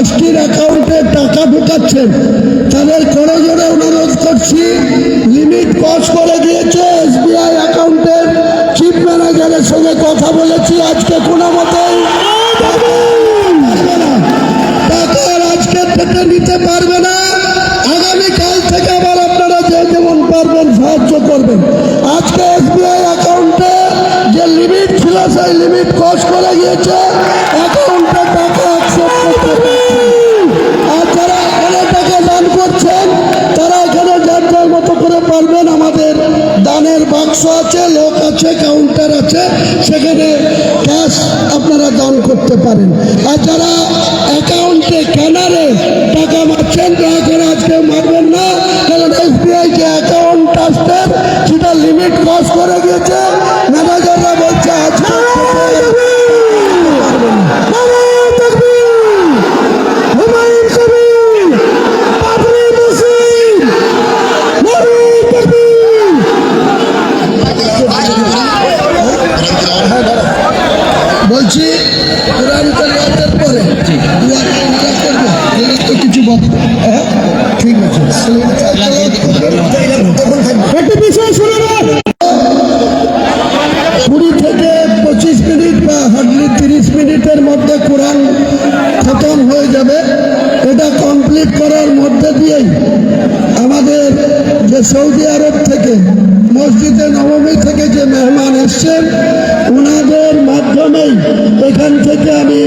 ট্রাস্টির অ্যাকাউন্টে টাকা ঢুকাচ্ছেন তাদের করজোড়ে অনুরোধ করছি, লিমিট ক্রস করে দিয়েছে। এসবিআই অ্যাকাউন্টের চিফ ম্যানেজারের সঙ্গে কথা বলেছি, আজকে কোনো মতেই পারবে না, টাকা আজকে পেটে নিতে পারবে না। আগামীকাল থেকে আবার আপনারা যে যেমন পারবেন সাহায্য করবেন। আজকে এসবিআই অ্যাকাউন্টে যে লিমিট ছিল সেই লিমিট ক্রস করে গিয়েছে, অ্যাকাউন্টে টাকা অ্যাকসেপ্ট করতে পারছেন। আর যারা এখানে টাকা দান করছেন তারা এখানে যার যার মতো করে পারবেন। আমাদের দানের বাক্স আছে, লোক আছে, কাউন্টার আছে, সেখানে ক্যাশ আপনারা দান করতে পারেন। আর যারা অ্যাকাউন্টে ক্যানারে টাকা মারছেন দয়া করে আজকে মারবেন না, কারণ এসবিআই যে অ্যাকাউন্ট ট্রাস্টের সেটা লিমিট ক্রস করে গিয়েছে। ম্যানেজাররা বলছে আজকে বলছি কোরআন তেলাওয়াতের পরে তো কিছু বলতে ঠিক আছে। একটু বিষয় শুনে নেন। 20 থেকে 25 মিনিট বা হার্ডলি 30 মিনিটের মধ্যে কোরআন খতম হয়ে যাবে। এটা কমপ্লিট করার মধ্যে দিয়েই আমাদের যে সৌদি আরব থেকে মসজিদে নবমী থেকে যে মেহমান এসছেন ওনাদের মাধ্যমেই এখান থেকে আমি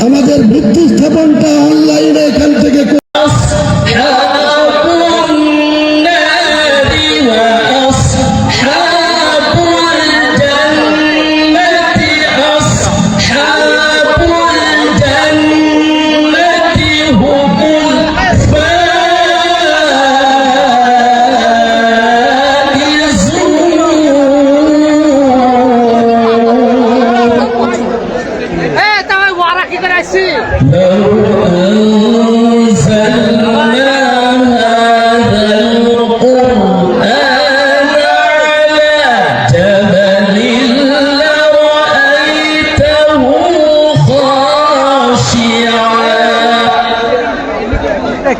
আমাদের ভিত্তি স্থাপনটা অনলাইনে এখান থেকে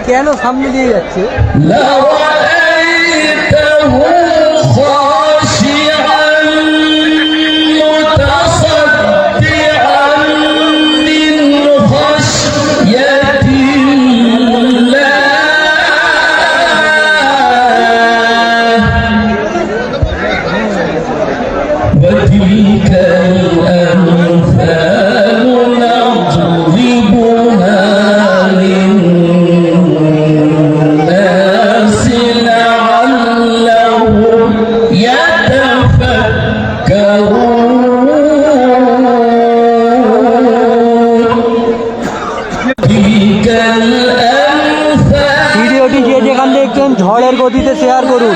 কেন সামনে দিয়ে যাচ্ছে? ভিডিওটি যে যেখান দেখছেন ঝড়ের গতিতে শেয়ার করুন।